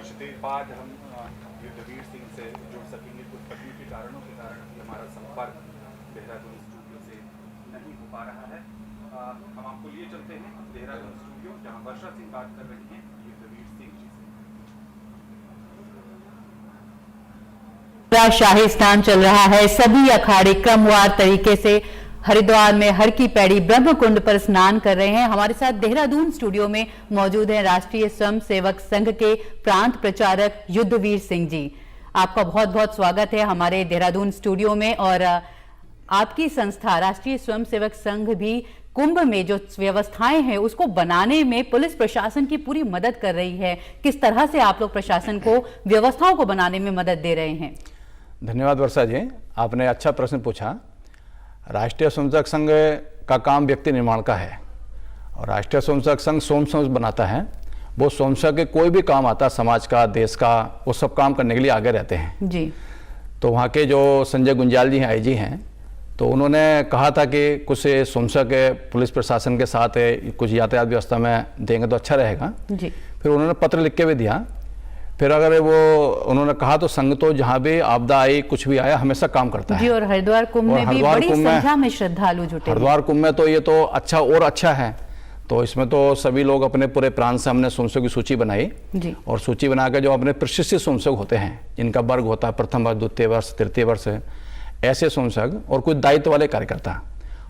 कुछ देर बाद हम युद्धवीर सिंह से जुड़ सकेंगे। कुछ तकनीकी कारणों के कारण हमारा संपर्क देहरादून स्टूडियो से नहीं हो पा रहा है। हम आपको लिए चलते हैं देहरादून स्टूडियो, जहां वर्षा सिंह बात कर रही हैं युद्धवीर सिंह जी से। शाही स्नान चल रहा है। सभी अखाड़े क्रमवार तरीके से हरिद्वार में हर की पैड़ी ब्रह्म कुंड पर स्नान कर रहे हैं। हमारे साथ देहरादून स्टूडियो में मौजूद हैं राष्ट्रीय स्वयं सेवक संघ के प्रांत प्रचारक युद्धवीर सिंह जी। आपका बहुत बहुत स्वागत है हमारे देहरादून स्टूडियो में। और आपकी संस्था राष्ट्रीय स्वयं सेवक संघ भी कुंभ में जो व्यवस्थाएं हैं उसको बनाने में पुलिस प्रशासन की पूरी मदद कर रही है। किस तरह से आप लोग प्रशासन को व्यवस्थाओं को बनाने में मदद दे रहे हैं? धन्यवाद वर्षा जी, आपने अच्छा प्रश्न पूछा। राष्ट्रीय स्वयंसेवक संघ का काम व्यक्ति निर्माण का है और राष्ट्रीय स्वयंसेवक संघ स्वयं बनाता है। वो स्वयंसेवक के कोई भी काम आता है समाज का, देश का, वो सब काम करने के लिए आगे रहते हैं जी। तो वहाँ के जो संजय गुंजाल जी हैं, आईजी हैं, तो उन्होंने कहा था कि कुछ स्वयंसेवक पुलिस प्रशासन के साथ कुछ यातायात व्यवस्था में देंगे तो अच्छा रहेगा जी। फिर उन्होंने पत्र लिख के भी दिया। फिर अगर वो उन्होंने कहा तो संघ तो जहाँ भी आपदा आई, कुछ भी आया, हमेशा काम करता है जी। और हरिद्वार कुंभ में भी बड़ी संख्या में श्रद्धालु जुटे। हरिद्वार कुंभ में तो ये तो अच्छा और अच्छा है। तो इसमें तो सभी लोग अपने पूरे प्रांत से हमने स्वयंसेवक की सूची बनाई जी। और सूची बना के जो अपने प्रशिक्षित स्वयंसेवक होते हैं, जिनका वर्ग होता है प्रथम वर्ष, द्वितीय वर्ष, तृतीय वर्ष, ऐसे स्वयंसेवक और कुछ दायित्व वाले कार्यकर्ता,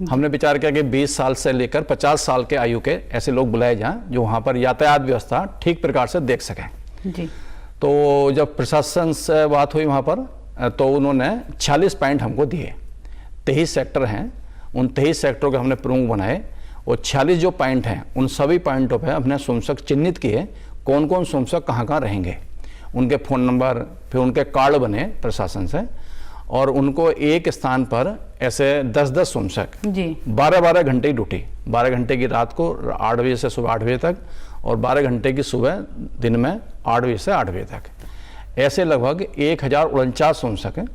हमने विचार किया कि 20 साल से लेकर 50 साल के आयु के ऐसे लोग बुलाए जाएं जो वहाँ पर यातायात व्यवस्था ठीक प्रकार से देख सकें जी। तो जब प्रशासन से बात हुई वहाँ पर तो उन्होंने 46 पॉइंट हमको दिए। 23 सेक्टर हैं, उन 23 सेक्टरों के हमने प्रमुख बनाए और 46 जो पॉइंट हैं उन सभी पॉइंटों पे हमने स्वयंसेवक चिन्हित किए, कौन कौन स्वयंसेवक कहाँ कहाँ रहेंगे, उनके फ़ोन नंबर, फिर उनके कार्ड बने प्रशासन से और उनको एक स्थान पर ऐसे 10-10 स्वयंसेवक जी 12-12 घंटे की ड्यूटी, 12 घंटे की रात को 8 बजे से सुबह 8 बजे तक और 12 घंटे की सुबह दिन में 8 बजे से 8 बजे तक, ऐसे लगभग 1049 स्वयंसेवक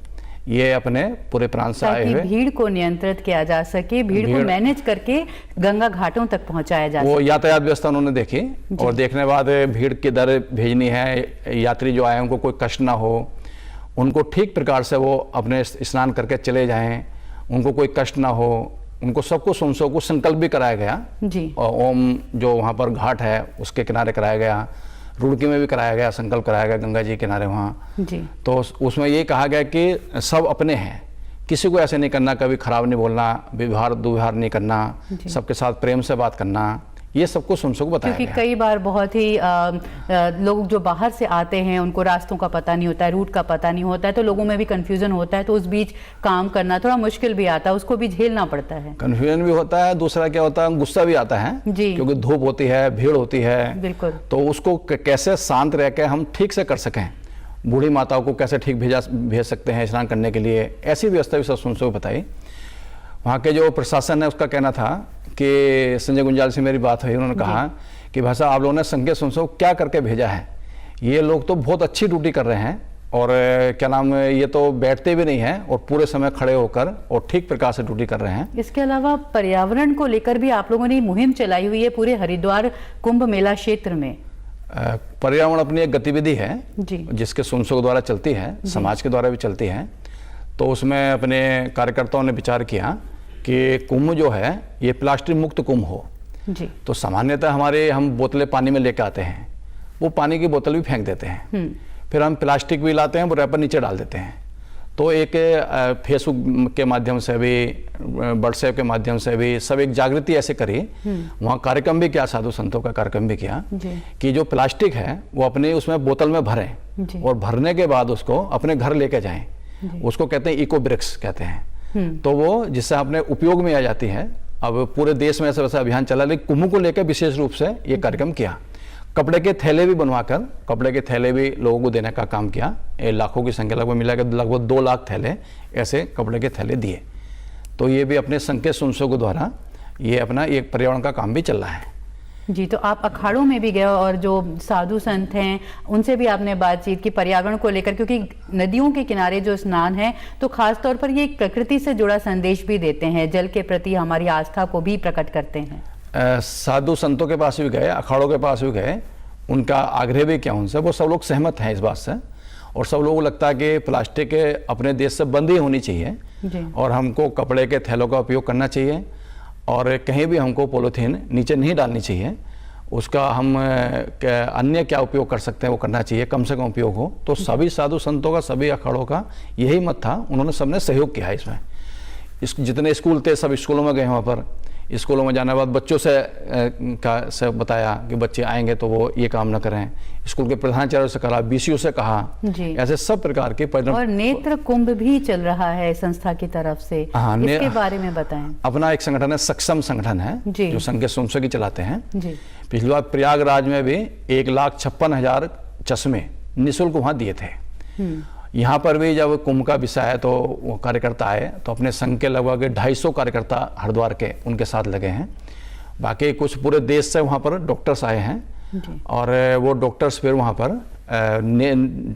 ये अपने पूरे प्रांत से आए हुए भीड़ को नियंत्रित किया जा सके, भीड़ को मैनेज करके गंगा घाटों तक पहुंचाया जा सके। वो यातायात व्यवस्था उन्होंने देखी और देखने बाद भीड़ किधर भेजनी है, यात्री जो आए उनको कोई कष्ट ना हो, उनको ठीक प्रकार से वो अपने स्नान करके चले जाएं, उनको कोई कष्ट ना हो, उनको सबको स्वयंसेवक को संकल्प भी कराया गया जी। और ओम जो वहाँ पर घाट है उसके किनारे कराया गया, रुड़की में भी कराया गया, संकल्प कराया गया गंगा जी के किनारे वहाँ जी। तो उसमें ये कहा गया कि सब अपने हैं, किसी को ऐसे नहीं करना, कभी खराब नहीं बोलना, व्यवहार दुर्व्यवहार नहीं करना, सबके साथ प्रेम से बात करना, ये सबको स्वयंसेवक बताया क्योंकि कई बार बहुत ही लोग जो बाहर से आते हैं उनको रास्तों का पता नहीं होता है, रूट का पता नहीं होता है, तो लोगों में भी कंफ्यूजन होता है, तो उस बीच काम करना थोड़ा मुश्किल भी आता है, उसको भी झेलना पड़ता है। कंफ्यूजन भी होता है, दूसरा क्या होता है गुस्सा भी आता है जी। क्योंकि धूप होती है, भीड़ होती है, बिल्कुल, तो उसको कैसे शांत रह के हम ठीक से कर सकें, बूढ़ी माताओं को कैसे ठीक भेज सकते हैं स्नान करने के लिए, ऐसी व्यवस्था भी सब स्वयंसेवक बताई। वहाँ के जो प्रशासन है उसका कहना था कि संजय गुंजाल से मेरी बात हुई, उन्होंने कहा कि भाई साहब आप लोगों ने संघ के स्वयंसेवक क्या करके भेजा है, ये लोग तो बहुत अच्छी ड्यूटी कर रहे हैं और क्या नाम ये तो बैठते भी नहीं हैं और पूरे समय खड़े होकर और ठीक प्रकार से ड्यूटी कर रहे हैं। इसके अलावा पर्यावरण को लेकर भी आप लोगों ने मुहिम चलाई हुई है पूरे हरिद्वार कुंभ मेला क्षेत्र में। पर्यावरण अपनी एक गतिविधि है जिसके स्वयंसेवक द्वारा चलती है, समाज के द्वारा भी चलती है। तो उसमें अपने कार्यकर्ताओं ने विचार किया कि कुंभ जो है ये प्लास्टिक मुक्त कुंभ हो जी। तो सामान्यतः हम बोतलें पानी में लेके आते हैं, वो पानी की बोतल भी फेंक देते हैं, फिर हम प्लास्टिक भी लाते हैं, वो रैपर नीचे डाल देते हैं। तो एक फेसबुक के माध्यम से भी, व्हाट्सएप के माध्यम से भी सब एक जागृति ऐसे करी, वहाँ कार्यक्रम भी किया, साधु संतों का कार्यक्रम भी किया कि जो प्लास्टिक है वो अपने उसमें बोतल में भरें और भरने के बाद उसको अपने घर लेके जाएं, उसको कहते हैं इको ब्रिक्स कहते हैं। तो वो जिससे अपने उपयोग में आ जाती है। अब पूरे देश में ऐसा वैसा अभियान चला, लेकिन कुंभ को लेकर विशेष रूप से ये कार्यक्रम किया। कपड़े के थैले भी बनवाकर कपड़े के थैले भी लोगों को देने का काम किया। लाखों की संख्या लगभग मिला के लगभग 2 लाख थैले ऐसे कपड़े के थैले दिए। तो ये भी अपने संघ के स्वयंसेवकों द्वारा ये अपना एक पर्यावरण का काम भी चल रहा है जी। तो आप अखाड़ों में भी गए और जो साधु संत हैं उनसे भी आपने बातचीत की पर्यावरण को लेकर, क्योंकि नदियों के किनारे जो स्नान है तो खास तौर पर ये एक प्रकृति से जुड़ा संदेश भी देते हैं, जल के प्रति हमारी आस्था को भी प्रकट करते हैं। साधु संतों के पास भी गए, अखाड़ों के पास भी गए, उनका आग्रह भी किया उनसे, वो सब लोग सहमत हैं इस बात से, और सब लोगों को लगता है कि प्लास्टिक अपने देश से बंद ही होनी चाहिए और हमको कपड़े के थैलों का उपयोग करना चाहिए, और कहीं भी हमको पॉलीथीन नीचे नहीं डालनी चाहिए। उसका हम अन्य क्या उपयोग कर सकते हैं वो करना चाहिए, कम से कम उपयोग हो। तो सभी साधु संतों का, सभी अखाड़ों का यही मत था, उन्होंने सबने सहयोग किया इसमें। जितने स्कूल थे सब स्कूलों में गए, वहाँ पर स्कूलों में जाने के बाद बच्चों से बताया कि बच्चे आएंगे तो वो ये काम न करें, स्कूल के प्रधानाचार्य से कहा, बीसीओ से कहा, ऐसे सब प्रकार के और नेत्र कुंभ भी चल रहा है संस्था की तरफ से। इसके बारे में बताएं। अपना एक संगठन है, सक्षम संगठन है, जो संघ के स्वयंसेवक चलाते हैं। पिछली बार प्रयागराज में भी 1,56,000 चश्मे निःशुल्क वहाँ दिए थे। यहाँ पर भी जब कुंभ का विषय है तो वो कार्यकर्ता आए, तो अपने संघ के लगभग 250 कार्यकर्ता हरिद्वार के उनके साथ लगे हैं। बाकी कुछ पूरे देश से वहाँ पर डॉक्टर्स आए हैं, और वो डॉक्टर्स फिर वहाँ पर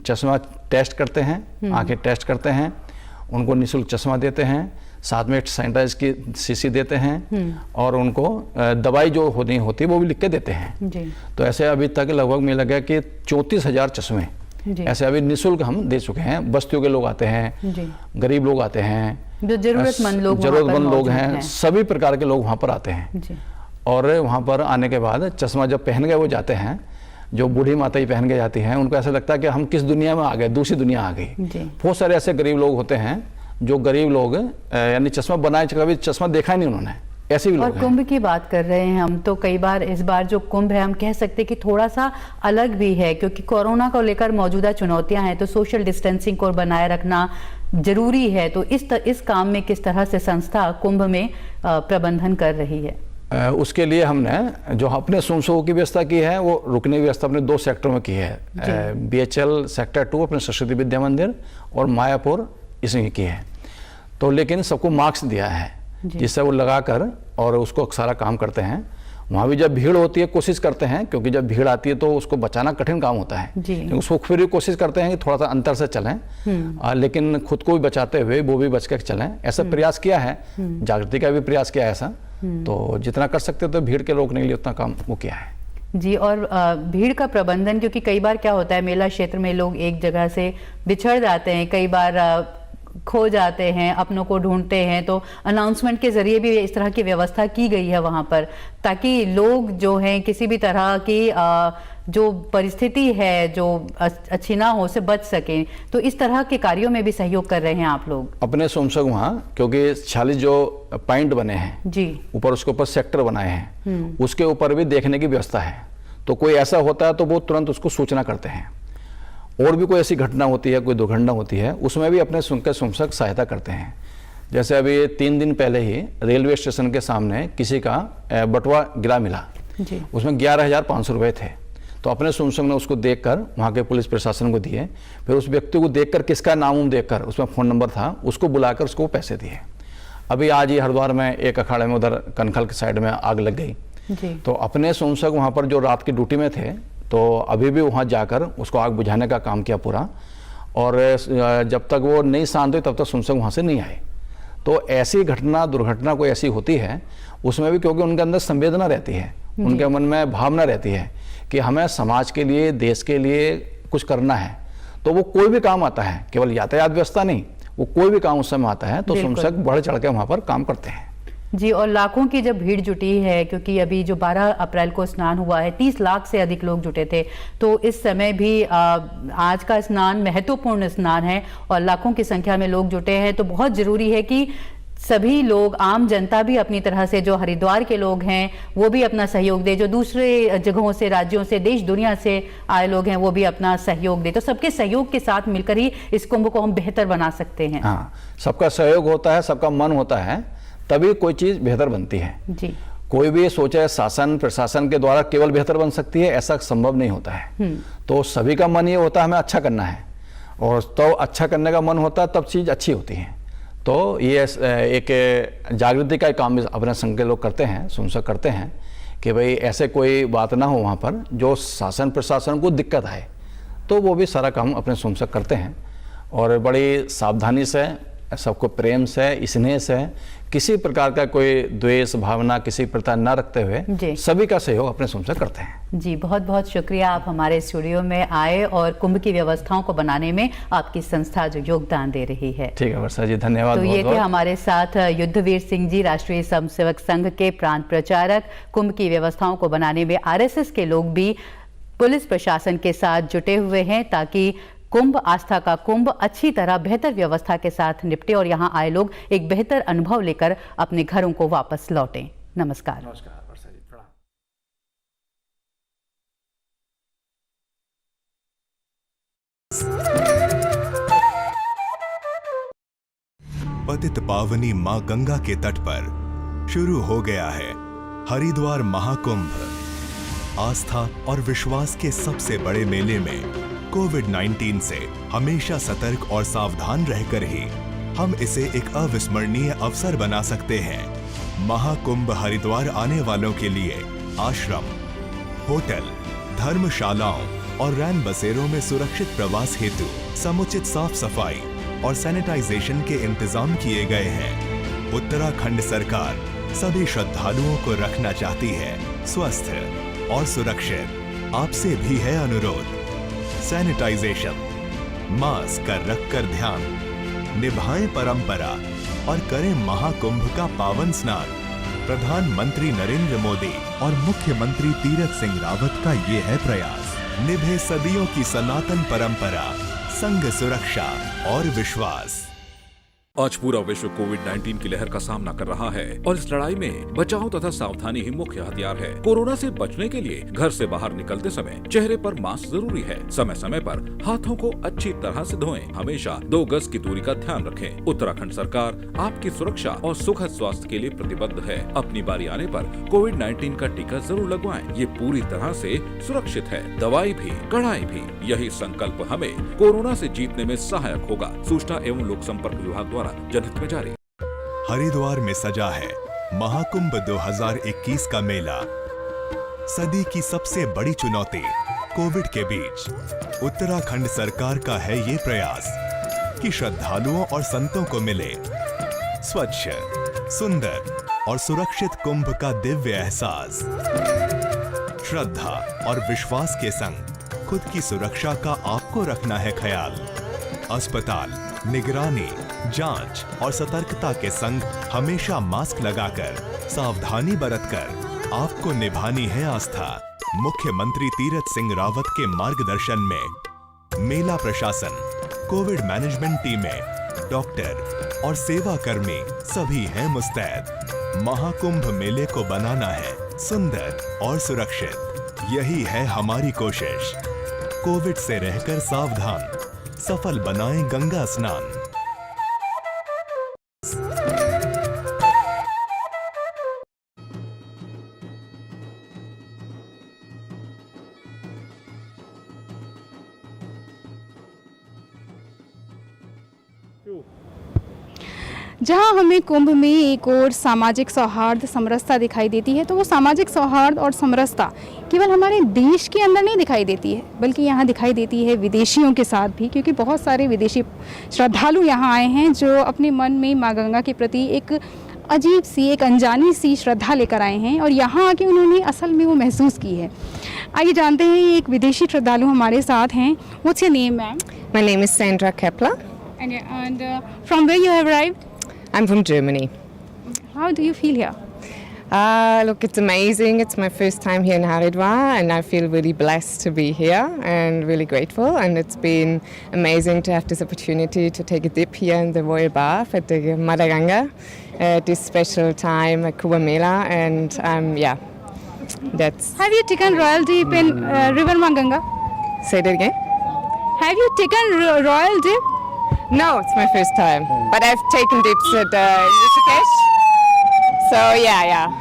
चश्मा टेस्ट करते हैं, आंखें टेस्ट करते हैं, उनको निःशुल्क चश्मा देते हैं, साथ में सैनिटाइज की शीशी देते हैं, और उनको दवाई जो होती है वो भी लिख के देते हैं। तो ऐसे अभी तक लगभग मुझे लगा कि 34,000 चश्मे ऐसे अभी निःशुल्क हम दे चुके हैं। बस्तियों के लोग आते हैं, गरीब लोग आते हैं, जो जरूरतमंद लोग हैं, सभी प्रकार के लोग वहाँ पर आते हैं। और वहाँ पर आने के बाद चश्मा जब पहन के वो जाते हैं, जो बूढ़ी माता ही पहन के जाती हैं, उनको ऐसा लगता है कि हम किस दुनिया में आ गए, दूसरी दुनिया आ गई। बहुत सारे ऐसे गरीब लोग होते हैं, जो गरीब लोग यानी चश्मा बनाए, कभी चश्मा देखा नहीं उन्होंने, ऐसे भी लोग और कुंभ की बात कर रहे हैं हम, तो कई बार इस बार जो कुंभ है हम कह सकते हैं कि थोड़ा सा अलग भी है, क्योंकि कोरोना को लेकर मौजूदा चुनौतियां हैं, तो सोशल डिस्टेंसिंग को बनाए रखना जरूरी है। तो इस काम में किस तरह से संस्था कुंभ में प्रबंधन कर रही है? उसके लिए हमने जो अपने स्वयंसेवकों की व्यवस्था की है, वो रुकने की व्यवस्था अपने 2 सेक्टरों में की है। BHL सेक्टर 2 अपने सरस्वती विद्या मंदिर और मायापुर इसमें की है। तो लेकिन सबको मार्क्स दिया है, जिससे वो लगाकर और उसको सारा काम करते हैं। वहाँ भी जब भीड़ होती है कोशिश करते हैं, क्योंकि जब भीड़ आती है तो उसको बचाना कठिन काम होता है, लेकिन उसको फिर भी कोशिश करते हैं कि थोड़ा सा अंतर से चलें, लेकिन खुद को भी बचाते हुए वो भी बच कर चलें। ऐसा प्रयास किया है, जागृति का भी प्रयास किया है ऐसा। तो जितना कर सकते तो भीड़ के रोकने के लिए उतना काम वो किया है जी। और भीड़ का प्रबंधन, क्योंकि कई बार क्या होता है, मेला क्षेत्र में लोग एक जगह से बिछड़ जाते हैं, कई बार खो जाते हैं, अपनों को ढूंढते हैं, तो अनाउंसमेंट के जरिए भी इस तरह की व्यवस्था की गई है वहां पर, ताकि लोग जो हैं किसी भी तरह की जो परिस्थिति है जो अच्छी ना हो से बच सकें। तो इस तरह के कार्यों में भी सहयोग कर रहे हैं आप लोग अपने स्वयंसेवक वहाँ, क्योंकि 46 जो पॉइंट बने हैं जी, ऊपर उसके ऊपर सेक्टर बनाए हैं, उसके ऊपर भी देखने की व्यवस्था है। तो कोई ऐसा होता है तो वो तुरंत उसको सूचना करते हैं, और भी कोई ऐसी घटना होती है, कोई दुर्घटना होती है, उसमें भी अपने स्वयंसेवक सहायता करते हैं। जैसे अभी 3 दिन पहले ही रेलवे स्टेशन के सामने किसी का बटुआ गिरा मिला जी। उसमें 11,500 रुपये थे। तो अपने स्वयंसेवक ने उसको देखकर वहाँ के पुलिस प्रशासन को दिए, फिर उस व्यक्ति को देखकर, किसका नाम देखकर, उसमें फ़ोन नंबर था, उसको बुलाकर उसको पैसे दिए। अभी आज ही हरिद्वार में एक अखाड़े में उधर कनखल के साइड में आग लग गई जी। तो अपने स्वयंसेवक वहाँ पर जो रात की ड्यूटी में थे, तो अभी भी वहाँ जाकर उसको आग बुझाने का काम किया पूरा, और जब तक वो नहीं शांत हुई तब तक स्वयंसेवक वहाँ से नहीं आए। तो ऐसी घटना, दुर्घटना कोई ऐसी होती है, उसमें भी क्योंकि उनके अंदर संवेदना रहती है, उनके मन में भावना रहती है कि हमें समाज के लिए, देश के लिए कुछ करना है, तो वो कोई भी काम आता है, केवल यातायात व्यवस्था नहीं, वो कोई भी काम उस समय आता है तो स्वयंसेवक बढ़ चढ़ के वहाँ पर काम करते हैं जी। और लाखों की जब भीड़ जुटी है, क्योंकि अभी जो 12 अप्रैल को स्नान हुआ है, 30 लाख से अधिक लोग जुटे थे, तो इस समय भी आज का स्नान महत्वपूर्ण स्नान है और लाखों की संख्या में लोग जुटे हैं। तो बहुत जरूरी है कि सभी लोग, आम जनता भी अपनी तरह से, जो हरिद्वार के लोग हैं वो भी अपना सहयोग दे, जो दूसरे जगहों से, राज्यों से, देश दुनिया से आए लोग हैं वो भी अपना सहयोग दे। तो सबके सहयोग के साथ मिलकर ही इस कुंभ को हम बेहतर बना सकते हैं। हाँ, सबका सहयोग होता है, सबका मन होता है, तभी कोई चीज बेहतर बनती है जी। कोई भी सोचे शासन प्रशासन के द्वारा केवल बेहतर बन सकती है, ऐसा संभव नहीं होता है। तो सभी का मन ये होता है हमें अच्छा करना है, और तो अच्छा करने का मन होता है तब चीज अच्छी होती है। तो ये एक जागृति का काम अपने संघ के लोग करते हैं, स्वयंसेवक करते हैं कि भाई ऐसे कोई बात ना हो वहाँ पर जो शासन प्रशासन को दिक्कत आए, तो वो भी सारा काम अपने स्वयंसेवक करते हैं और बड़ी सावधानी से सबको प्रेम से, स्नेह से, किसी प्रकार का कोई द्वेष भावना किसी प्रकार न रखते हुए सभी का सहयोग अपने स्वयं से करते हैं। जी, बहुत बहुत शुक्रिया, आप हमारे स्टूडियो में आए और कुंभ की व्यवस्थाओं को बनाने में आपकी संस्था जो योगदान दे रही है। ठीक है वर्षा जी, धन्यवाद। तो ये थे हमारे साथ युद्धवीर सिंह जी, राष्ट्रीय स्वयंसेवक संघ के प्रांत प्रचारक। कुंभ की व्यवस्थाओं को बनाने में आरएसएस के लोग भी पुलिस प्रशासन के साथ जुटे हुए हैं ताकि कुंभ, आस्था का कुंभ अच्छी तरह बेहतर व्यवस्था के साथ निपटे और यहाँ आए लोग एक बेहतर अनुभव लेकर अपने घरों को वापस लौटें। नमस्कार। नमस्कार वर्षा जी, प्रणाम। पतित पावनी मां गंगा के तट पर शुरू हो गया है हरिद्वार महाकुंभ। आस्था और विश्वास के सबसे बड़े मेले में कोविड-19 से हमेशा सतर्क और सावधान रहकर ही हम इसे एक अविस्मरणीय अवसर बना सकते हैं। महाकुंभ हरिद्वार आने वालों के लिए आश्रम, होटल, धर्मशालाओं और रैन बसेरों में सुरक्षित प्रवास हेतु समुचित साफ सफाई और सैनिटाइजेशन के इंतजाम किए गए हैं। उत्तराखंड सरकार सभी श्रद्धालुओं को रखना चाहती है स्वस्थ और सुरक्षित। आपसे भी है अनुरोध, सैनिटाइजेशन, मास्क का रखकर ध्यान, निभाएं परंपरा और करें महाकुंभ का पावन स्नान। प्रधानमंत्री नरेंद्र मोदी और मुख्यमंत्री तीरथ सिंह रावत का ये है प्रयास। निभे सदियों की सनातन परंपरा, संग सुरक्षा और विश्वास। आज पूरा विश्व कोविड-19 की लहर का सामना कर रहा है और इस लड़ाई में बचाव तथा सावधानी ही मुख्य हथियार है। कोरोना से बचने के लिए घर से बाहर निकलते समय चेहरे पर मास्क जरूरी है। समय समय पर हाथों को अच्छी तरह से धोएं। हमेशा 2 गज की दूरी का ध्यान रखें। उत्तराखंड सरकार आपकी सुरक्षा और सुखद स्वास्थ्य के लिए प्रतिबद्ध है। अपनी बारी आने पर कोविड-19 का टीका जरूर लगवाएं। ये पूरी तरह से सुरक्षित है। दवाई भी, कड़ाई भी। यही संकल्प हमें कोरोना से जीतने में सहायक होगा। सूचना एवं लोक संपर्क विभाग द्वारा जनहित में जारी। हरिद्वार में सजा है महाकुंभ 2021 का मेला। सदी की सबसे बड़ी चुनौती कोविड के बीच उत्तराखंड सरकार का है ये प्रयास कि श्रद्धालुओं और संतों को मिले स्वच्छ, सुंदर और सुरक्षित कुंभ का दिव्य एहसास। श्रद्धा और विश्वास के संग खुद की सुरक्षा का आपको रखना है ख्याल। अस्पताल, निगरानी, जांच और सतर्कता के संग हमेशा मास्क लगाकर, सावधानी बरतकर आपको निभानी है आस्था। मुख्यमंत्री तीरथ सिंह रावत के मार्गदर्शन में मेला प्रशासन, कोविड मैनेजमेंट टीमें, डॉक्टर और सेवा कर्मी सभी हैं मुस्तैद। महाकुंभ मेले को बनाना है सुंदर और सुरक्षित। यही है हमारी कोशिश। कोविड से रहकर सावधान, सफल बनाएं गंगा स्नान। जहां हमें कुंभ में एक और सामाजिक सौहार्द, समरसता दिखाई देती है, तो वो सामाजिक सौहार्द और समरसता केवल हमारे देश के अंदर नहीं दिखाई देती है, बल्कि यहाँ दिखाई देती है विदेशियों के साथ भी, क्योंकि बहुत सारे विदेशी श्रद्धालु यहाँ आए हैं जो अपने मन में माँ गंगा के प्रति एक अजीब सी, एक अनजानी सी श्रद्धा लेकर आए हैं और यहाँ आके उन्होंने असल में वो महसूस की है। आइए जानते हैं, एक विदेशी श्रद्धालु हमारे साथ हैं। What's your name, ma'am? My name is Sandra Kepler. And from where you have arrived? I'm from Germany. How do you feel here? Look, it's amazing. It's my first time here in Haridwar and I feel really blessed to be here and really grateful. And it's been amazing to have this opportunity to take a dip here in the Royal Bath at the Madaganga at this special time at Kumbh Mela. And yeah, that's... Have you taken royal dip in River Manganga? Say that again? Have you taken royal dip? No, it's my first time. But I've taken dips at Rishikesh. So yeah.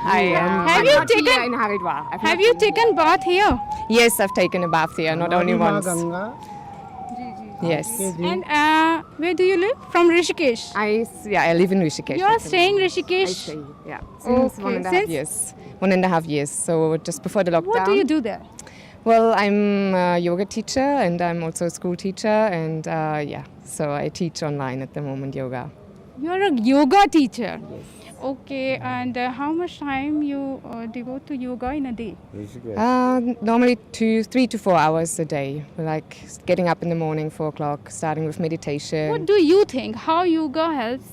Have you taken in Haridwar? Have you taken bath here? Yes, I've taken a bath here, not only once. Yes. And where do you live? From Rishikesh. I live in Rishikesh. You are staying Rishikesh. Since Okay. 1.5 years. 1.5 years. So just before the lockdown. What do you do there? Well, I'm a yoga teacher and I'm also a school teacher and so I teach online at the moment yoga. You are a yoga teacher. Okay, and how much time you devote to yoga in a day? Normally 3 to 4 hours a day. Like getting up in the morning, 4 o'clock, starting with meditation. What do you think? How yoga helps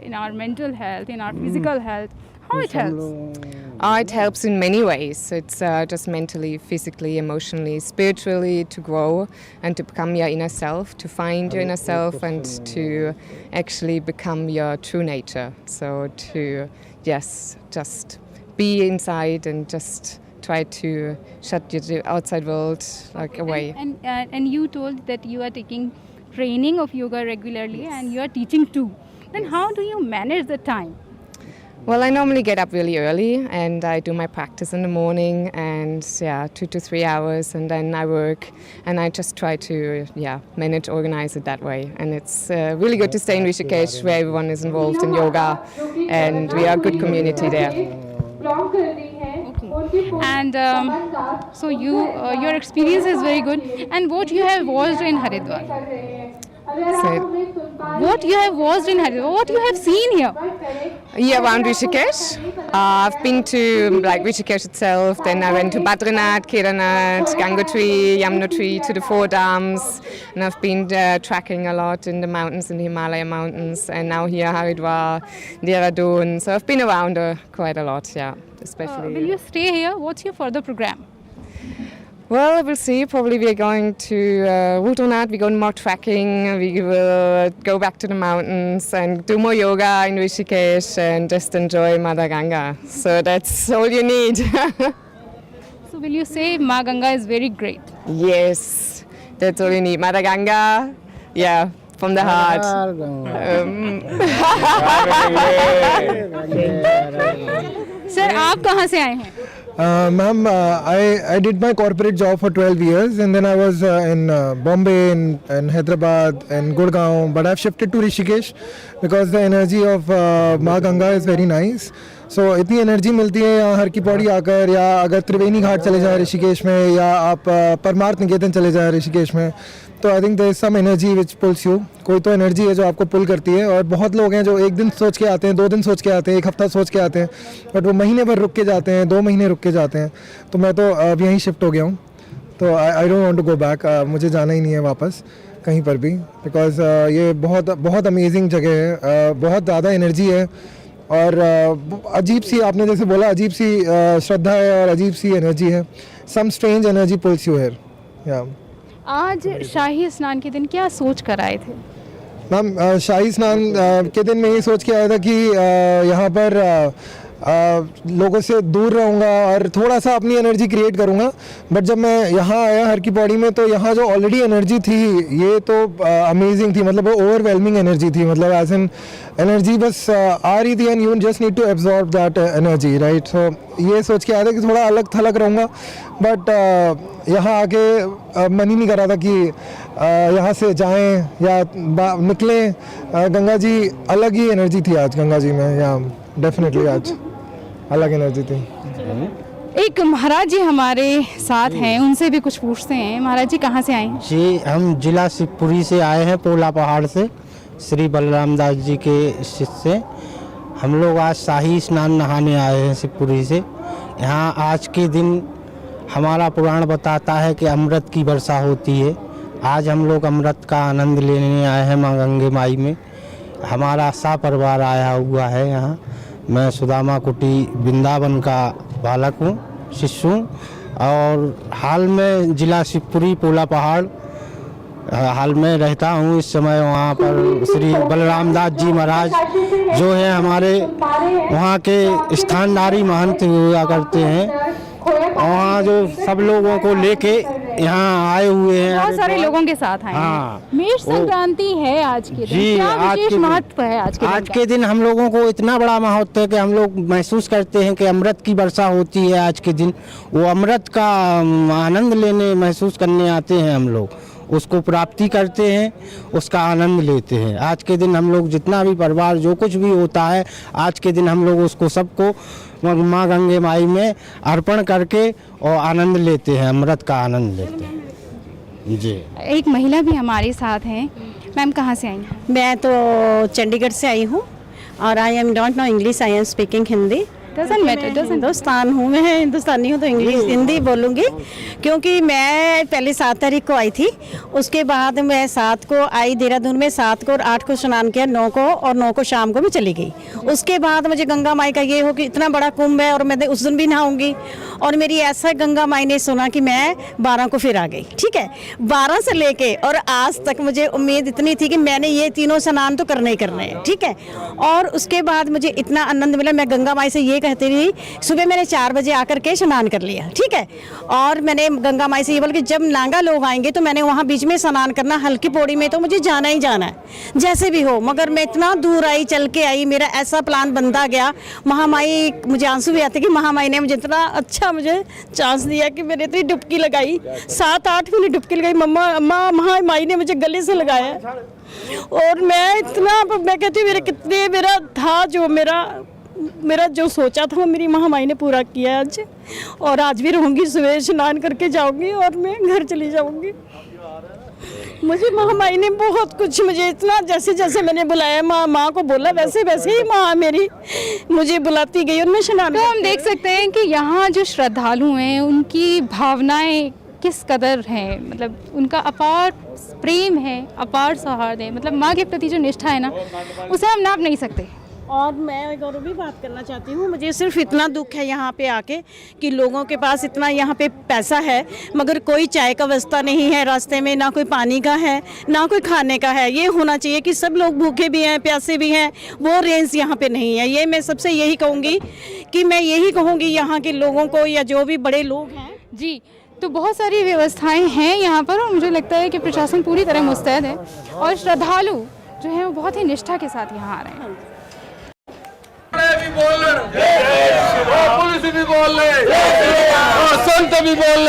in our mental health, in our physical health? How it helps? It helps in many ways. It's just mentally, physically, emotionally, spiritually to grow and to become your inner self, to find your inner self and to actually become your true nature. So to, yes, just be inside and just try to shut the outside world like away. And you told that you are taking training of yoga regularly and you are teaching too. Then how do you manage the time? Well, I normally get up really early and I do my practice in the morning and 2 to 3 hours, and then I work and I just try to manage, organize it that way. And it's really good to stay in Rishikesh where everyone is involved in yoga and we are a good community there. And so your experience is very good. And what you have watched in Haridwar? What you have watched in Haridwar? What you have seen here? Yeah, around Rishikesh. I've been to like Rishikesh itself, then I went to Badrinath, Kedarnath, Gangotri, Yamunotri, to the 4 dams, and I've been tracking a lot in the mountains, in the Himalaya mountains, and now here Haridwar, Dehradun. So I've been around quite a lot, especially. Will you stay here? What's your further program? Well, we'll see. Probably we are going to Rudrinath, we're going more trekking, we will go back to the mountains and do more yoga in Rishikesh and just enjoy Mother Ganga. So that's all you need. So will you say Ma Ganga is very great? Yes, that's all you need. Mother Ganga, from the heart. Sir, आप कहाँ से आए हैं? Ma'am, I did my corporate job for 12 years and then I was in Bombay and Hyderabad and Gurgaon, but I've shifted to Rishikesh because the energy of Ma Ganga is very nice. So इतनी energy मिलती है यहाँ हर की पौड़ी आकर, या अगर त्रिवेणी घाट चले जाएं ऋषिकेश में, या आप परमार्थ निकेतन चले जाएं ऋषिकेश में, तो I think there is some energy which pulls you. कोई तो एनर्जी है जो आपको पुल करती है. और बहुत लोग हैं जो एक दिन सोच के आते हैं, 2 दिन सोच के आते हैं, 1 हफ्ता सोच के आते हैं, बट वो महीने भर रुक के जाते हैं, 2 महीने रुक के जाते हैं. तो मैं तो अब यहीं शिफ्ट हो गया हूँ, तो I don't want to go back. मुझे जाना ही नहीं है वापस कहीं पर भी, बिकॉज ये बहुत बहुत अमेजिंग जगह है, बहुत ज़्यादा एनर्जी है और अजीब सी, आपने जैसे बोला, अजीब सी श्रद्धा है और अजीब सी एनर्जी है. Some strange energy pulls you here. आज शाही स्नान के दिन क्या सोच कर आए थे? मैम, शाही स्नान के दिन मैं ये सोच के आया था कि यहाँ पर लोगों से दूर रहूँगा और थोड़ा सा अपनी एनर्जी क्रिएट करूँगा. बट जब मैं यहाँ आया हर की पौड़ी में, तो यहाँ जो ऑलरेडी एनर्जी थी ये तो अमेजिंग थी. मतलब वो ओवरवेलमिंग एनर्जी थी, मतलब एज एन एनर्जी बस आ रही थी and you just need to absorb that energy, right. So ये सोच के आया था कि थोड़ा अलग थलग रहूँगा. बट यहाँ आके मन ही नहीं कर रहा था कि यहाँ से जाएँ या निकलें. गंगा जी, अलग ही एनर्जी थी आज गंगा जी में. यहाँ डेफिनेटली आज अलग एनर्जी थी. एक महाराज जी हमारे साथ हैं, उनसे भी कुछ पूछते हैं. महाराज जी कहाँ से आए हैं? जी, हम जिला शिवपुरी से आए हैं, पोला पहाड़ से, श्री बलराम दास जी के शिष्य से. हम लोग आज शाही स्नान नहाने आए हैं शिवपुरी से. यहाँ आज के दिन हमारा पुराण बताता है कि अमृत की वर्षा होती है. आज हम लोग अमृत का आनंद लेने आए हैं माँ गंगे माई में. हमारा सा परिवार आया हुआ है यहाँ. मैं सुदामा कुटी वृंदावन का बालक हूँ, शिष्य हूँ, और हाल में जिला शिवपुरी पोला पहाड़ हाल में रहता हूँ. इस समय वहाँ पर श्री बलराम दास जी महाराज जो है हमारे वहाँ के स्थानधारी महंत हुआ करते हैं. वहाँ जो सब लोगों को लेके यहाँ आए हुए हैं, बहुत सारे लोगों के साथ आए हैं. मेष संक्रांति है आज के दिन. जी, क्या आज विशेष महत्व है आज के दिन? हम लोगों को इतना बड़ा महत्व है कि हम लोग महसूस करते हैं कि अमृत की वर्षा होती है आज के दिन. वो अमृत का आनंद लेने, महसूस करने आते हैं हम लोग, उसको प्राप्ति करते हैं, उसका आनंद लेते हैं. आज के दिन हम लोग जितना भी परिवार जो कुछ भी होता है, आज के दिन हम लोग उसको सबको माँ गंगे माई में अर्पण करके और आनंद लेते हैं, अमृत का आनंद लेते हैं. जी, एक महिला भी हमारे साथ हैं. मैम कहाँ से आई हैं? मैं तो चंडीगढ़ से आई हूँ और I am don't know English, I am speaking Hindi. Doesn't matter, doesn't. Hindustan हूँ, मैं हिंदुस्तानी हूँ तो इंग्लिश हिंदी बोलूँगी, क्योंकि मैं पहले 7 तारीख को आई थी, उसके बाद मैं 7 को आई देहरादून में, 7 को और 8 को स्नान किया, 9 को और 9 को शाम को मैं चली गई। उसके बाद मुझे गंगा माई का ये हो कि इतना बड़ा कुंभ है और मैं उस दिन भी नहाऊंगी, और मेरी ऐसा गंगा माई ने सुना कि मैं 12 को फिर आ गई। ठीक है, 12 से लेके और आज तक मुझे उम्मीद इतनी थी कि मैंने ये तीनों स्नान तो करने ही करने हैं। ठीक है, और उसके बाद मुझे इतना आनंद मिला, मैं गंगा माई से ये कहती रही, सुबह मैंने 4 बजे आकर के स्नान कर लिया। ठीक है, और मैंने गंगा माई से ये बोला कि जब नांगा लोग आएंगे तो मैंने वहाँ बीच में स्नान करना, हल्की पौड़ी में तो मुझे जाना ही जाना है जैसे भी हो। मगर मैं इतना दूर आई, चल के आई, मेरा ऐसा प्लान बनता गया। महामाई, मुझे आंसू भी आते कि महामाई ने मुझे इतना अच्छा मुझे चांस दिया कि मैंने इतनी डुबकी लगाई, 7-8 मिनट डुबकी लगाई। मम्मा अम्मा महामाई ने मुझे गले से लगाया, और मैं इतना, मैं कहती हूँ मेरा था जो मेरा जो सोचा था वो मेरी महामाई ने पूरा किया आज। और आज भी रहूँगी, सुबह स्नान करके जाऊँगी और मैं घर चली जाऊँगी। मुझे महामाई ने बहुत कुछ, मुझे इतना, जैसे जैसे मैंने बुलाया, माँ को बोला वैसे वैसे ही माँ मेरी मुझे बुलाती गई और मैं स्नान। तो हम देख सकते हैं कि यहाँ जो श्रद्धालु हैं उनकी भावनाएं किस कदर हैं, मतलब उनका अपार प्रेम है, अपार सौहार्द है, मतलब माँ के प्रति जो निष्ठा है ना, उसे हम नाप नहीं सकते। और मैं एक और भी बात करना चाहती हूँ, मुझे सिर्फ इतना दुख है यहाँ पे आके कि लोगों के पास इतना यहाँ पे पैसा है मगर कोई चाय का व्यवस्था नहीं है रास्ते में, ना कोई पानी का है ना कोई खाने का है। ये होना चाहिए कि सब लोग भूखे भी हैं, प्यासे भी हैं, वो रेंज यहाँ पे नहीं है। ये मैं सबसे यही कहूँगी कि मैं यही कहूँगी यहाँ के लोगों को, या जो भी बड़े लोग हैं जी। तो बहुत सारी व्यवस्थाएं हैं यहाँ पर, और मुझे लगता है कि प्रशासन पूरी तरह मुस्तैद है, और श्रद्धालु जो है वो बहुत ही निष्ठा के साथ यहाँ आ रहे हैं। भी बोल पुलिस भी बोल संत भी बोल।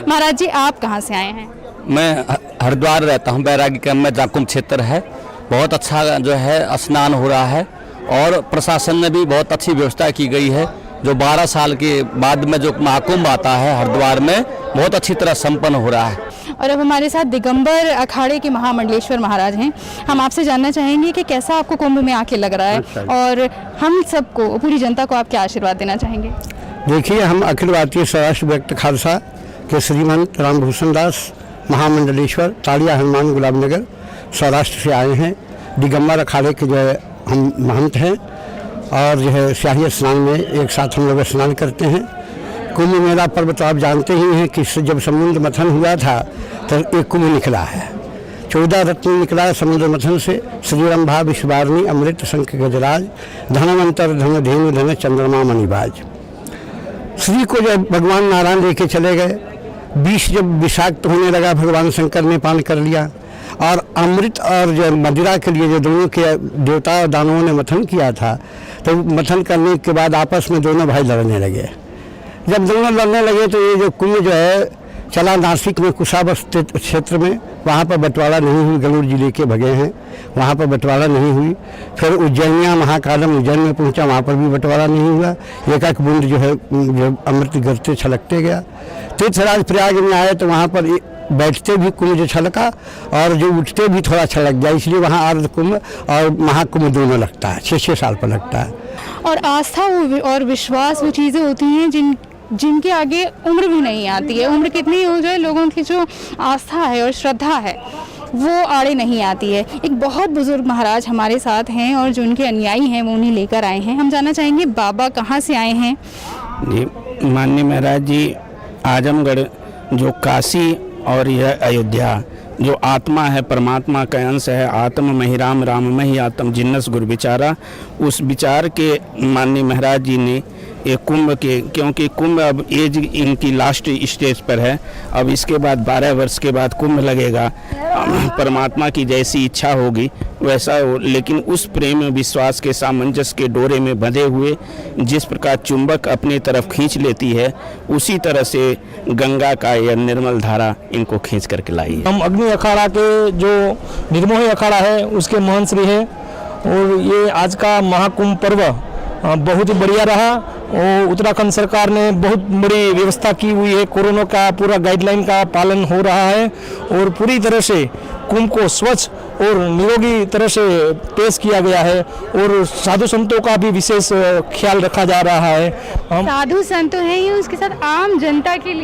महाराज जी, आप कहाँ से आए हैं? मैं हरिद्वार रहता हूँ, बैरागी क्रम में जाकुम क्षेत्र है। बहुत अच्छा जो है स्नान हो रहा है, और प्रशासन ने भी बहुत अच्छी व्यवस्था की गई है। जो 12 साल के बाद में जो महाकुंभ आता है हरिद्वार में, बहुत अच्छी तरह संपन्न हो रहा है। और अब हमारे साथ दिगंबर अखाड़े के महामंडलेश्वर महाराज हैं। हम आपसे जानना चाहेंगे कि कैसा आपको कुंभ में आके लग रहा है, और हम सबको, पूरी जनता को आप क्या आशीर्वाद देना चाहेंगे? देखिए, हम अखिल भारतीय सौराष्ट्र व्यक्त खालसा के श्रीमंत रामभूषण दास महामंडलेश्वर ताड़िया हनुमान गुलाबनगर सौराष्ट्र से आए हैं। दिगंबर अखाड़े के जो है हम महंत हैं, और जो है शाही स्नान में एक साथ हम लोग स्नान करते हैं। कुंभ मेला पर्व तो आप जानते ही हैं कि जब समुद्र मंथन हुआ था तो एक कुंभ निकला है। 14 रत्न निकला समुद्र मंथन से, श्रीरंभा विश्ववारिणी अमृत शंख गजराज, धनवंतर धन धेनु धन चंद्रमा मणिबाज। श्री को जब भगवान नारायण लेके चले गए, 20 जब विषाक्त होने लगा, भगवान शंकर ने पान कर लिया, और अमृत और जो मदिरा के लिए जो दोनों के देवता और दानवों ने मंथन किया था, तो मंथन करने के बाद आपस में दोनों भाई लड़ने लगे। जब दोनों लड़ने लगे तो ये जो कुंभ जो है चला नासिक में कुशावर्त क्षेत्र में, वहाँ पर बंटवारा नहीं हुई। गरुड़ जिले के भगे हैं, वहाँ पर बंटवारा नहीं हुई। फिर उज्जैनिया महाकालम उज्जैन में पहुँचा, वहाँ पर भी बंटवारा नहीं हुआ। एक एक बूंद जो है जो अमृत गिरते छलकते गया। तीर्थराज प्रयाग में आए तो वहाँ पर बैठते भी कुंभ जो छलका, और जो उठते भी थोड़ा छलक गया। इसलिए वहाँ अर्ध कुंभ और महाकुंभ दोनों लगता है, 6-6 साल पर लगता है। और आस्था और विश्वास वो चीज़ें होती हैं जिनके आगे उम्र भी नहीं आती है। उम्र कितनी हो जाए, लोगों की जो आस्था है और श्रद्धा है वो आड़े नहीं आती है। एक बहुत बुजुर्ग महाराज हमारे साथ हैं, और जो उनके अनुयायी हैं वो उन्हें लेकर आए हैं। हम जानना चाहेंगे बाबा कहाँ से आए हैं? जी, माननीय महाराज जी, आजमगढ़ जो काशी और यह अयोध्या जो आत्मा है, परमात्मा का अंश है, आत्म महि राम राम महि आत्म जिन्नस गुरु विचारा, उस विचार के माननीय महाराज जी ने ये कुंभ के, क्योंकि कुंभ अब एज इनकी लास्ट स्टेज पर है, अब इसके बाद 12 वर्ष के बाद कुंभ लगेगा। परमात्मा की जैसी इच्छा होगी वैसा हो, लेकिन उस प्रेम विश्वास के सामंजस्य के डोरे में बंधे हुए जिस प्रकार चुंबक अपनी तरफ खींच लेती है, उसी तरह से गंगा का यह निर्मल धारा इनको खींच करके लाई है। हम अग्नि अखाड़ा के जो निर्मोही अखाड़ा है उसके महंत श्री है, और ये आज का महाकुंभ पर्व बहुत ही बढ़िया रहा। और उत्तराखंड सरकार ने बहुत बड़ी व्यवस्था की हुई है, कोरोना का पूरा गाइडलाइन का पालन हो रहा है, और पूरी तरह से कुंभ को स्वच्छ और निरोगी तरह से पेश किया गया है और साधु संतों का भी विशेष ख्याल रखा जा रहा है। साधु संत हैं ही, उसके साथ आम जनता के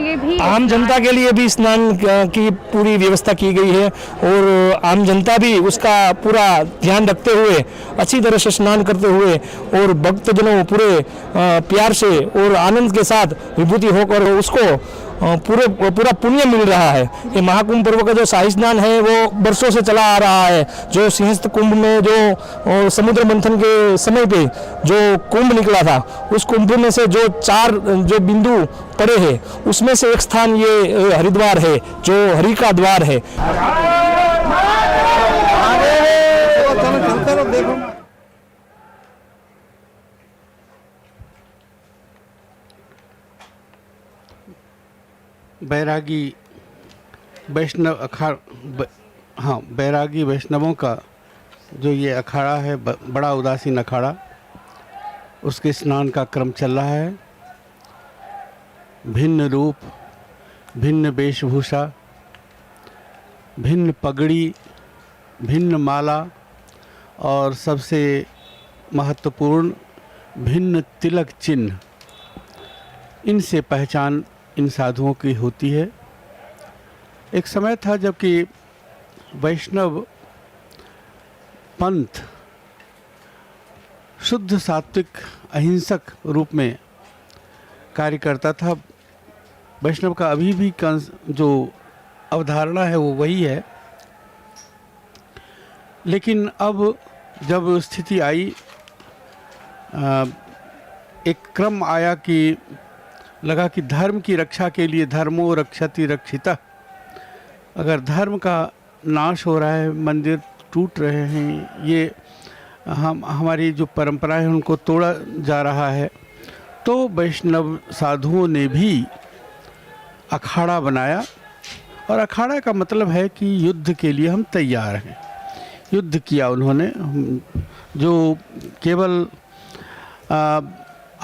लिए भी स्नान की पूरी व्यवस्था की गई है और आम जनता भी उसका पूरा ध्यान रखते हुए अच्छी तरह से स्नान करते हुए और भक्तजनों पूरे प्यार से और आनंद के साथ विभूति होकर उसको पूरा पुण्य मिल रहा है। ये महाकुंभ पर्व का जो शाही स्नान है वो वर्षों से चला आ रहा है। जो सिंहस्थ कुंभ में जो समुद्र मंथन के समय पे जो कुंभ निकला था, उस कुंभ में से जो 4 जो बिंदु पड़े हैं उसमें से एक स्थान ये हरिद्वार है जो हरि का द्वार है। बैरागी वैष्णव बैरागी वैष्णवों का जो ये अखाड़ा है, बड़ा उदासीन अखाड़ा, उसके स्नान का क्रम चल रहा है। भिन्न रूप, भिन्न वेशभूषा, भिन्न पगड़ी, भिन्न माला और सबसे महत्वपूर्ण भिन्न तिलक चिन्ह, इनसे पहचान इन साधुओं की होती है। एक समय था जबकि वैष्णव पंथ शुद्ध सात्विक अहिंसक रूप में कार्य करता था। वैष्णव का अभी भी जो अवधारणा है वो वही है, लेकिन अब जब स्थिति आई, एक क्रम आया कि लगा कि धर्म की रक्षा के लिए धर्मो रक्षति रक्षिता, अगर धर्म का नाश हो रहा है, मंदिर टूट रहे हैं, ये हमारी जो परंपरा है उनको तोड़ा जा रहा है, तो वैष्णव साधुओं ने भी अखाड़ा बनाया। और अखाड़ा का मतलब है कि युद्ध के लिए हम तैयार हैं। युद्ध किया उन्होंने, जो केवल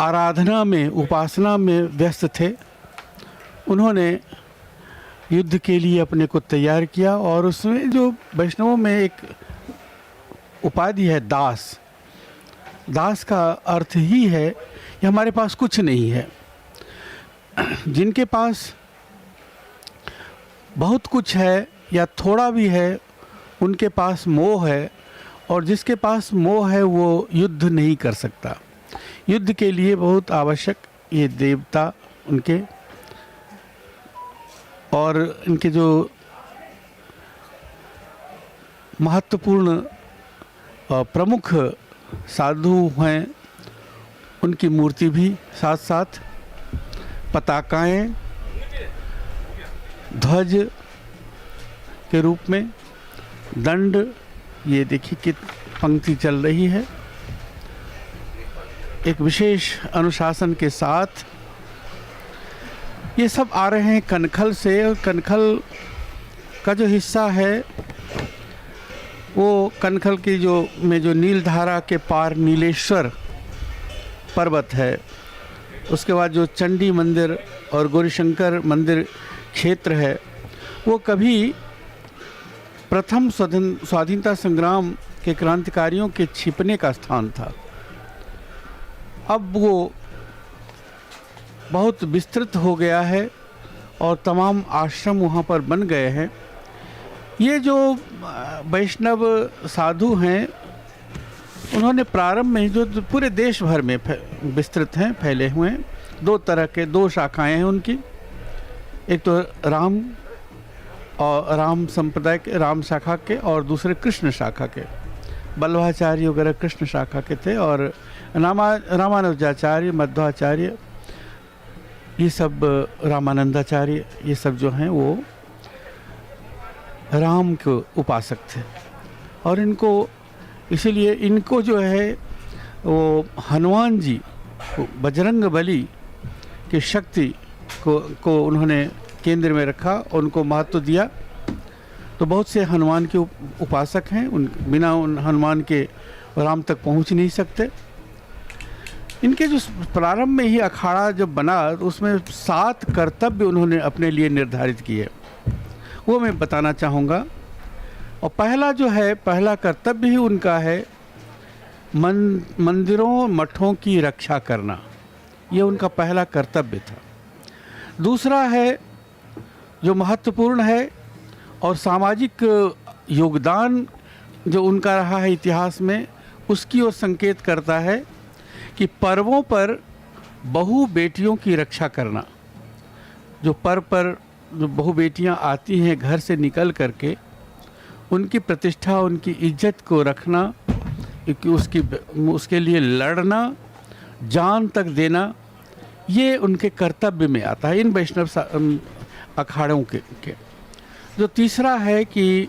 आराधना में, उपासना में व्यस्त थे, उन्होंने युद्ध के लिए अपने को तैयार किया। और उसमें जो वैष्णवों में एक उपाधि है दास, दास का अर्थ ही है कि हमारे पास कुछ नहीं है। जिनके पास बहुत कुछ है या थोड़ा भी है, उनके पास मोह है, और जिसके पास मोह है वो युद्ध नहीं कर सकता। युद्ध के लिए बहुत आवश्यक ये देवता उनके और इनके जो महत्वपूर्ण प्रमुख साधु हैं, उनकी मूर्ति भी साथ साथ, पताकाएं ध्वज के रूप में, दंड, ये देखिए कि पंक्ति चल रही है एक विशेष अनुशासन के साथ। ये सब आ रहे हैं कनखल से, और कनखल का जो हिस्सा है वो कनखल की जो नीलधारा के पार नीलेश्वर पर्वत है, उसके बाद जो चंडी मंदिर और गौरीशंकर मंदिर क्षेत्र है, वो कभी प्रथम स्वाधीनता संग्राम के क्रांतिकारियों के छिपने का स्थान था। अब वो बहुत विस्तृत हो गया है और तमाम आश्रम वहाँ पर बन गए हैं। ये जो वैष्णव साधु हैं, उन्होंने प्रारंभ में जो पूरे देश भर में विस्तृत हैं, फैले हुए हैं। 2 तरह के 2 शाखाएं हैं उनकी, एक तो राम संप्रदाय के, राम शाखा के, और दूसरे कृष्ण शाखा के। बल्लभाचार्य वगैरह कृष्ण शाखा के थे, और रामानुजाचार्य, मध्वाचार्य, ये सब रामानंदाचार्य, ये सब जो हैं वो राम के उपासक थे। और इनको इसीलिए इनको जो है वो हनुमान जी, बजरंग बली की शक्ति को उन्होंने केंद्र में रखा, उनको महत्व दिया। तो बहुत से हनुमान के उपासक हैं, बिना उन हनुमान के राम तक पहुंच नहीं सकते। इनके जो प्रारंभ में ही अखाड़ा जब बना, तो उसमें 7 कर्तव्य उन्होंने अपने लिए निर्धारित किए, वो मैं बताना चाहूँगा। और पहला जो है, पहला कर्तव्य ही उनका है मंदिरों मठों की रक्षा करना, ये उनका पहला कर्तव्य था। दूसरा है जो महत्वपूर्ण है और सामाजिक योगदान जो उनका रहा है इतिहास में, उसकी ओर संकेत करता है कि पर्वों पर बहु बेटियों की रक्षा करना। जो पर्व पर जो बहु बेटियाँ आती हैं घर से निकल करके, उनकी प्रतिष्ठा, उनकी इज्जत को रखना, कि उसके लिए लड़ना, जान तक देना, ये उनके कर्तव्य में आता है इन वैष्णव अखाड़ों के। जो तीसरा है कि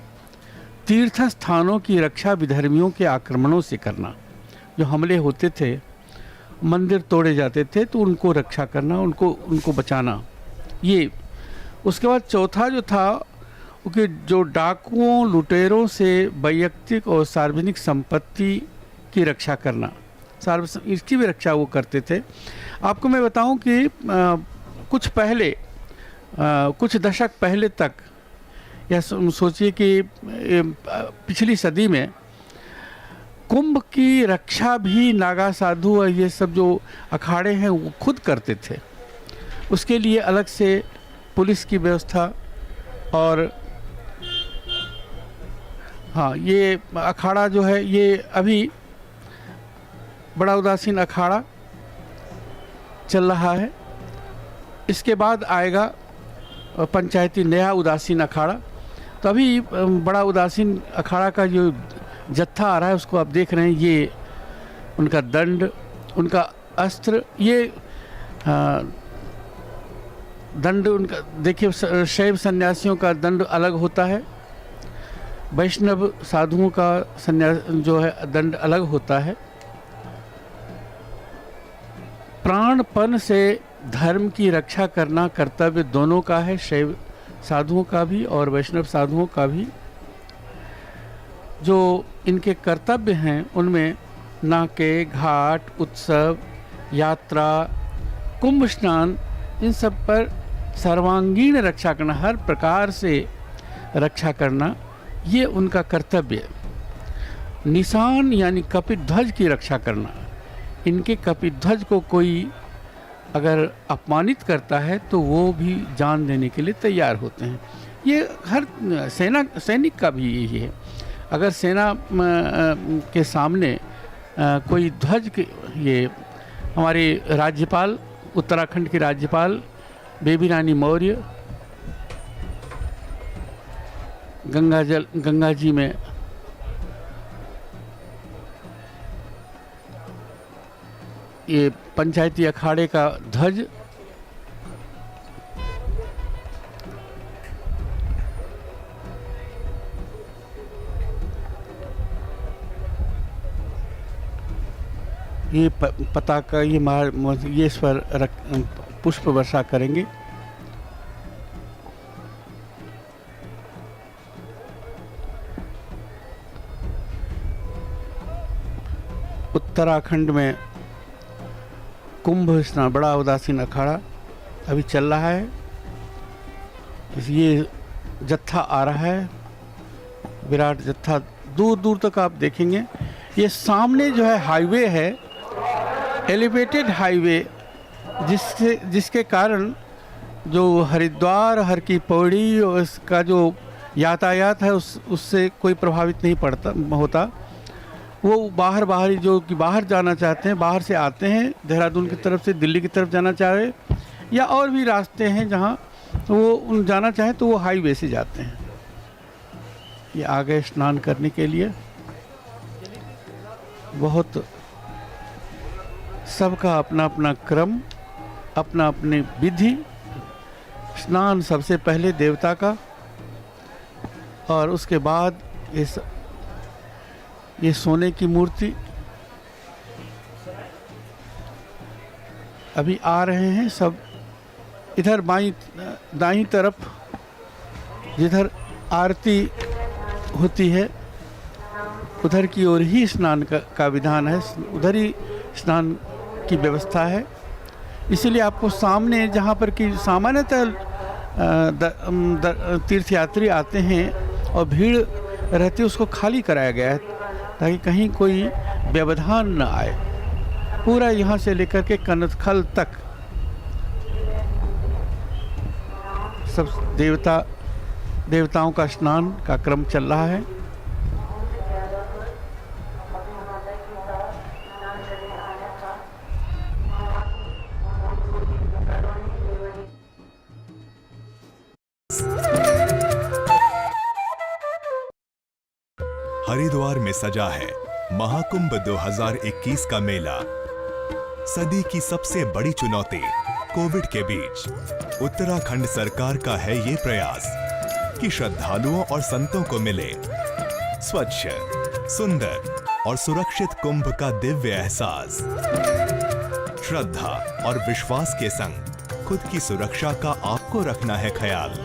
तीर्थ स्थानों की रक्षा विधर्मियों के आक्रमणों से करना। जो हमले होते थे, मंदिर तोड़े जाते थे, तो उनको रक्षा करना, उनको बचाना। ये उसके बाद चौथा जो था कि जो डाकुओं लुटेरों से वैयक्तिक और सार्वजनिक संपत्ति की रक्षा करना, इसकी भी रक्षा वो करते थे। आपको मैं बताऊं कि कुछ दशक पहले तक, या सोचिए कि पिछली सदी में कुंभ की रक्षा भी नागा साधु और ये सब जो अखाड़े हैं वो खुद करते थे। उसके लिए अलग से पुलिस की व्यवस्था, और हाँ, ये अखाड़ा जो है ये अभी बड़ा उदासीन अखाड़ा चल रहा है। इसके बाद आएगा पंचायती नया उदासीन अखाड़ा। तो अभी बड़ा उदासीन अखाड़ा का जो जत्था आ रहा है उसको आप देख रहे हैं। ये उनका दंड, उनका अस्त्र, ये दंड उनका देखिए, शैव सन्यासियों का दंड अलग होता है, वैष्णव साधुओं का जो है दंड अलग होता है। प्राणपण से धर्म की रक्षा करना कर्तव्य दोनों का है, शैव साधुओं का भी और वैष्णव साधुओं का भी। जो इनके कर्तव्य हैं उनमें नाके, घाट, उत्सव, यात्रा, कुंभ स्नान, इन सब पर सर्वांगीण रक्षा करना, हर प्रकार से रक्षा करना, ये उनका कर्तव्य है। निशान यानी कपिध्वज की रक्षा करना। इनके कपिध्वज को कोई अगर अपमानित करता है तो वो भी जान देने के लिए तैयार होते हैं। ये हर सैनिक का भी यही है। अगर सेना के सामने कोई ध्वज के, ये हमारे राज्यपाल, उत्तराखंड के राज्यपाल बेबी रानी मौर्य गंगा जी में ये पंचायती अखाड़े का ध्वज ये पताका, ये इस पर पुष्प वर्षा करेंगे। उत्तराखंड में कुंभ स्नान, बड़ा उदासीन अखाड़ा अभी चल रहा है। ये जत्था आ रहा है, विराट जत्था, दूर दूर तक आप देखेंगे। ये सामने जो है हाईवे है, एलिवेटेड हाईवे, जिसके कारण जो हरिद्वार, हर की पौड़ी और इसका जो यातायात है उससे कोई प्रभावित नहीं होता। वो बाहर जो कि बाहर जाना चाहते हैं, बाहर से आते हैं, देहरादून की तरफ से दिल्ली की तरफ जाना चाहे या और भी रास्ते हैं जहाँ वो जाना चाहें तो वो हाईवे से जाते हैं। ये आ गए स्नान करने के लिए। बहुत सबका अपना अपना क्रम, अपना अपनी विधि। स्नान सबसे पहले देवता का, और उसके बाद ये सोने की मूर्ति अभी आ रहे हैं सब। इधर दाईं तरफ जिधर आरती होती है उधर की ओर ही स्नान का विधान है, उधर ही स्नान की व्यवस्था है। इसीलिए आपको सामने, जहाँ पर कि सामान्यतः तीर्थयात्री आते हैं और भीड़ रहती है, उसको खाली कराया गया है ताकि कहीं कोई व्यवधान न आए। पूरा यहाँ से लेकर के कनखल तक सब देवताओं का स्नान का क्रम चल रहा है। हरिद्वार में सजा है महाकुंभ 2021 का मेला। सदी की सबसे बड़ी चुनौती कोविड के बीच उत्तराखंड सरकार का है ये प्रयास कि श्रद्धालुओं और संतों को मिले स्वच्छ, सुंदर और सुरक्षित कुंभ का दिव्य एहसास। श्रद्धा और विश्वास के संग खुद की सुरक्षा का आपको रखना है ख्याल।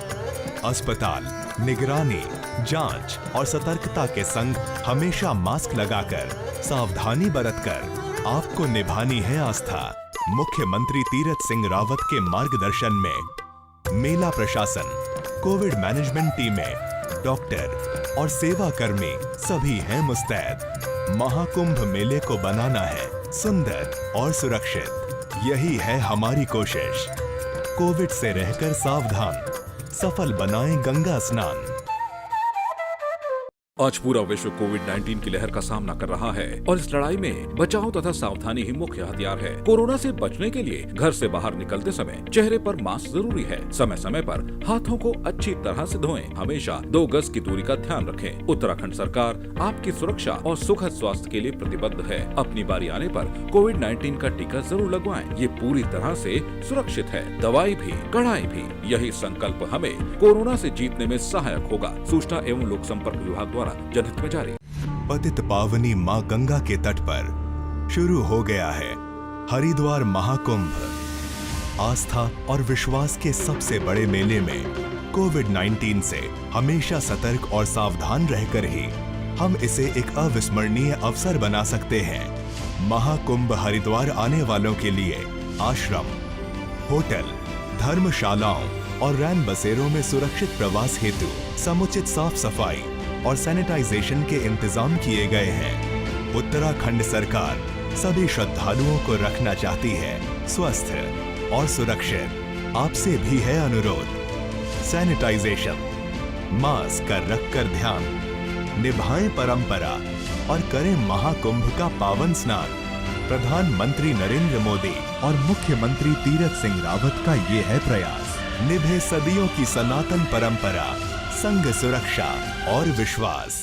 अस्पताल, निगरानी, जांच और सतर्कता के संग हमेशा मास्क लगाकर, सावधानी बरतकर आपको निभानी है आस्था। मुख्यमंत्री तीरथ सिंह रावत के मार्गदर्शन में मेला प्रशासन, कोविड मैनेजमेंट टीमें, डॉक्टर और सेवा कर्मी सभी हैं मुस्तैद। महाकुंभ मेले को बनाना है सुंदर और सुरक्षित। यही है हमारी कोशिश। कोविड से रहकर सावधान, सफल बनाएं गंगा स्नान। आज पूरा विश्व कोविड-19 की लहर का सामना कर रहा है और इस लड़ाई में बचाव तथा सावधानी ही मुख्य हथियार है। कोरोना से बचने के लिए घर से बाहर निकलते समय चेहरे पर मास्क जरूरी है। समय समय पर हाथों को अच्छी तरह से धोएं। हमेशा 2 गज की दूरी का ध्यान रखें। उत्तराखंड सरकार आपकी सुरक्षा और सुखद स्वास्थ्य के लिए प्रतिबद्ध है। अपनी बारी आने पर कोविड-19 का टीका जरूर लगवाएं। ये पूरी तरह से सुरक्षित है। दवाई भी, कड़ाई भी। यही संकल्प हमें कोरोना से जीतने में सहायक होगा। सूचना एवं लोक संपर्क विभाग द्वारा जनहित में जारी। पतित पावनी मां गंगा के तट पर शुरू हो गया है हरिद्वार महाकुंभ। आस्था और विश्वास के सबसे बड़े मेले में कोविड-19 से हमेशा सतर्क और सावधान रहकर ही हम इसे एक अविस्मरणीय अवसर बना सकते हैं। महाकुंभ हरिद्वार आने वालों के लिए आश्रम, होटल, धर्मशालाओं और रैन बसेरों में सुरक्षित प्रवास हेतु समुचित साफ सफाई और सैनिटाइजेशन के इंतजाम किए गए हैं। उत्तराखंड सरकार सभी श्रद्धालुओं को रखना चाहती है स्वस्थ और सुरक्षित। आपसे भी है अनुरोध, सैनिटाइजेशन, मास्क का रखकर ध्यान, निभाएं परंपरा और करें महाकुंभ का पावन स्नान। प्रधानमंत्री नरेंद्र मोदी और मुख्यमंत्री तीरथ सिंह रावत का ये है प्रयास। निभे सदियों की सनातन परंपरा, संग सुरक्षा और विश्वास।